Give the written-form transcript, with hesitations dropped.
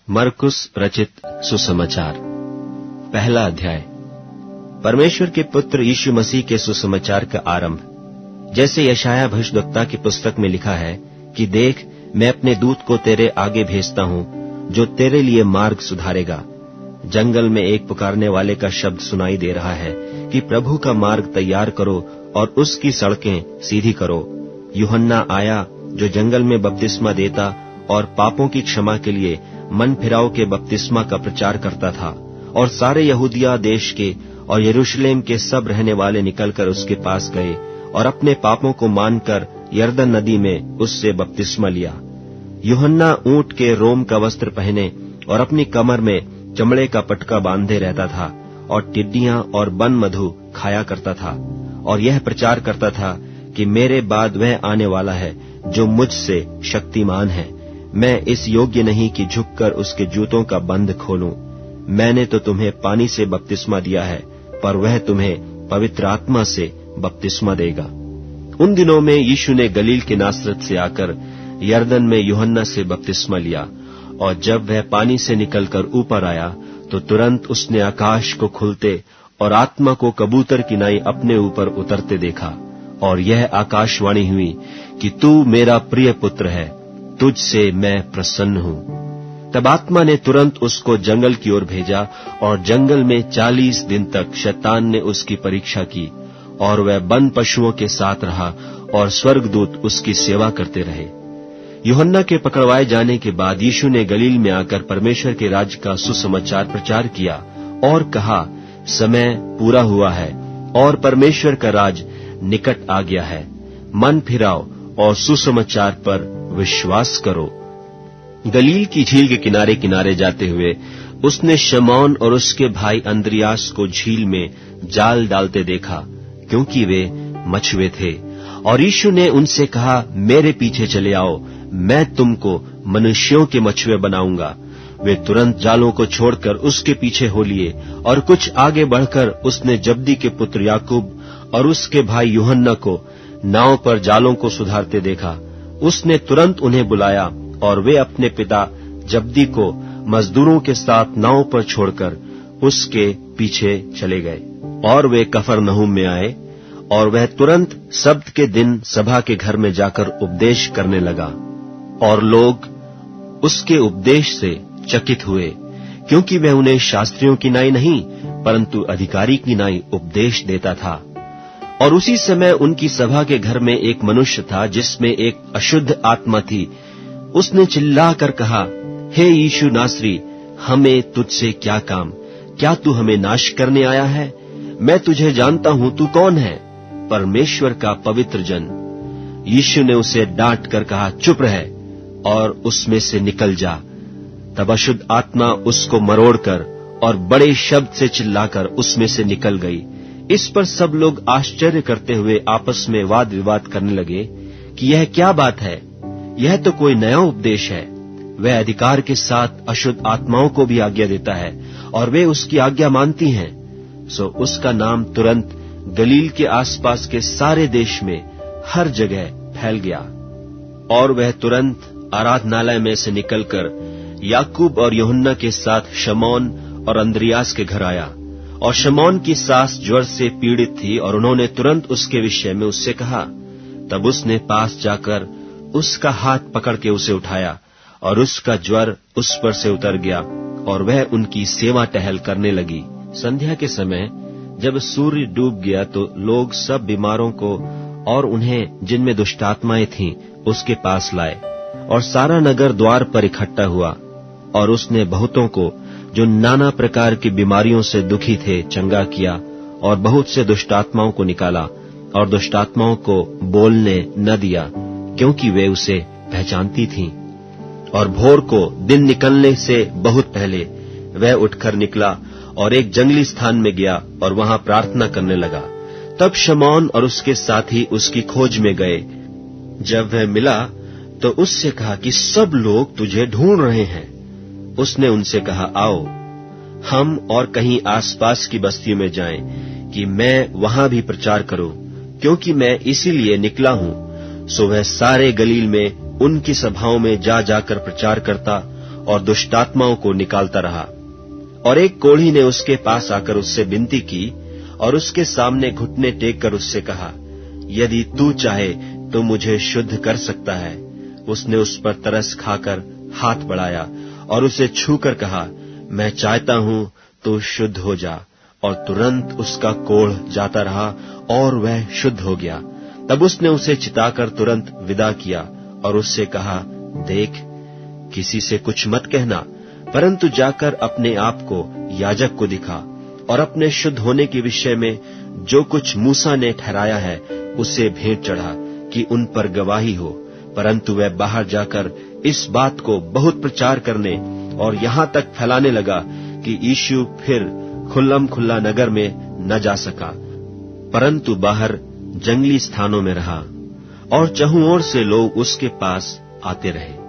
मरकुस रचित सुसमाचार, पहला अध्याय। परमेश्वर के पुत्र यीशु मसीह के सुसमाचार का आरंभ। जैसे यशायाह भविष्यद्वक्ता की पुस्तक में लिखा है कि देख, मैं अपने दूत को तेरे आगे भेजता हूं, जो तेरे लिए मार्ग सुधारेगा। जंगल में एक पुकारने वाले का शब्द सुनाई दे रहा है कि प्रभु का मार्ग तैयार करो और उसकी सड़कें सीधी करो। यूहन्ना आया, जो जंगल में बपतिस्मा देता और पापों की क्षमा के लिए मन फिराव के बपतिस्मा का प्रचार करता था, और सारे यहूदिया देश के और यरूशलेम के सब रहने वाले निकलकर उसके पास गए और अपने पापों को मानकर यरदन नदी में उससे बपतिस्मा लिया। यूहन्ना ऊंट के रोम का वस्त्र पहने और अपनी कमर में चमड़े का पटका बांधे रहता था और टिड्डियां और बन मधु खाया करता था, और यह प्रचार करता था कि मेरे बाद वह आने वाला है जो मुझसे शक्तिमान है। मैं इस योग्य नहीं कि झुककर उसके जूतों का बंध खोलूं। मैंने तो तुम्हें पानी से बपतिस्मा दिया है, पर वह तुम्हें पवित्र आत्मा से बपतिस्मा देगा। उन दिनों में यीशु ने गलील के नासरत से आकर यरदन में यूहन्ना से बपतिस्मा लिया, और जब वह पानी से निकलकर ऊपर आया तो तुरंत उसने आकाश को खुलते और आत्मा को कबूतर की नाई अपने ऊपर उतरते देखा, और यह आकाशवाणी हुई कि तू मेरा प्रिय पुत्र है, तुझसे मैं प्रसन्न हूं। तब आत्मा ने तुरंत उसको जंगल की ओर भेजा, और जंगल में 40 दिन तक शैतान ने उसकी परीक्षा की, और वह वन पशुओं के साथ रहा और स्वर्गदूत उसकी सेवा करते रहे। यूहन्ना के पकड़वाए जाने के बाद यीशु ने गलील में आकर परमेश्वर के राज्य का सुसमाचार प्रचार किया और कहा, समय पूरा हुआ है और परमेश्वर का राज निकट आ गया है। मन फिराओ और सुसमाचार पर विश्वास करो। गलील की झील के किनारे किनारे जाते हुए उसने शमौन और उसके भाई अंद्रियास को झील में जाल डालते देखा, क्योंकि वे मछुए थे। और यीशु ने उनसे कहा, मेरे पीछे चले आओ, मैं तुमको मनुष्यों के मछुए बनाऊंगा। वे तुरंत जालों को छोड़कर उसके पीछे हो लिए, और कुछ आगे बढ़कर उसने जब्दी के पुत्र याकूब और उसके भाई यूहन्ना को नाव पर जालों को सुधारते देखा। उसने तुरंत उन्हें बुलाया, और वे अपने पिता जब्दी को मजदूरों के साथ नाव पर छोड़कर उसके पीछे चले गए। और वे कफरनहूम में आए, और वह तुरंत सब्त के दिन सभा के घर में जाकर उपदेश करने लगा, और लोग उसके उपदेश से चकित हुए, क्योंकि वह उन्हें शास्त्रियों की नाई नहीं परंतु अधिकारी की नाई उपदेश देता था। और उसी समय उनकी सभा के घर में एक मनुष्य था जिसमें एक अशुद्ध आत्मा थी। उसने चिल्लाकर कहा, हे यीशु नासरी, हमें तुझसे क्या काम? क्या तू हमें नाश करने आया है? मैं तुझे जानता हूं, तू कौन है? परमेश्वर का पवित्र जन। यीशु ने उसे डांट कर कहा, चुप रह और उसमें से निकल जा। तब अशुद्ध आत्मा उसको मरोड़कर और बड़े शब्द से चिल्लाकर उसमें से निकल गई। इस पर सब लोग आश्चर्य करते हुए आपस में वाद विवाद करने लगे कि यह क्या बात है? यह तो कोई नया उपदेश है। वह अधिकार के साथ अशुद्ध आत्माओं को भी आज्ञा देता है, और वे उसकी आज्ञा मानती हैं। सो उसका नाम तुरंत गलील के आसपास के सारे देश में हर जगह फैल गया। और वह तुरंत आराधनालय में से निकलकर याकूब और यूहन्ना के साथ शमौन और अंद्रियास के घर आया। और शमौन की सास ज्वर से पीड़ित थी, और उन्होंने तुरंत उसके विषय में उससे कहा। तब उसने पास जाकर उसका हाथ पकड़ के उसे उठाया, और उसका ज्वर उस पर से उतर गया, और वह उनकी सेवा टहल करने लगी। संध्या के समय जब सूर्य डूब गया तो लोग सब बीमारों को और उन्हें जिनमें दुष्टात्माएं थीं उसके पास लाए, और सारा नगर द्वार पर इकट्ठा हुआ। और उसने बहुतों को जो नाना प्रकार की बीमारियों से दुखी थे चंगा किया, और बहुत से दुष्टात्माओं को निकाला, और दुष्टात्माओं को बोलने न दिया, क्योंकि वे उसे पहचानती थीं। और भोर को दिन निकलने से बहुत पहले वह उठकर निकला और एक जंगली स्थान में गया और वहां प्रार्थना करने लगा। तब शमौन और उसके साथी उसकी खोज में गए। जब वह मिला तो उससे कहा कि सब लोग तुझे ढूंढ रहे हैं। उसने उनसे कहा, आओ हम और कहीं आसपास की बस्तियों में जाएं, कि मैं वहां भी प्रचार करूं, क्योंकि मैं इसीलिए निकला हूं। सो वह सारे गलील में उनकी सभाओं में जा जाकर प्रचार करता और दुष्टात्माओं को निकालता रहा। और एक कोढ़ी ने उसके पास आकर उससे विनती की और उसके सामने घुटने टेक कर उससे कहा, यदि तू चाहे तो मुझे शुद्ध कर सकता है। उसने उस पर तरस खाकर हाथ बढ़ाया और उसे छूकर कहा, मैं चाहता हूं तो शुद्ध हो जा। और तुरंत उसका कोढ़ जाता रहा और वह शुद्ध हो गया। तब उसने उसे चिताकर तुरंत विदा किया और उससे कहा, देख, किसी से कुछ मत कहना, परंतु जाकर अपने आप को याजक को दिखा और अपने शुद्ध होने के विषय में जो कुछ मूसा ने ठहराया है उसे भेंट चढ़ा कि उन पर गवाही हो। परंतु वह बाहर जाकर इस बात को बहुत प्रचार करने और यहां तक फैलाने लगा कि यीशु फिर खुल्लम खुल्ला नगर में न जा सका, परंतु बाहर जंगली स्थानों में रहा और चहुं ओर से लोग उसके पास आते रहे।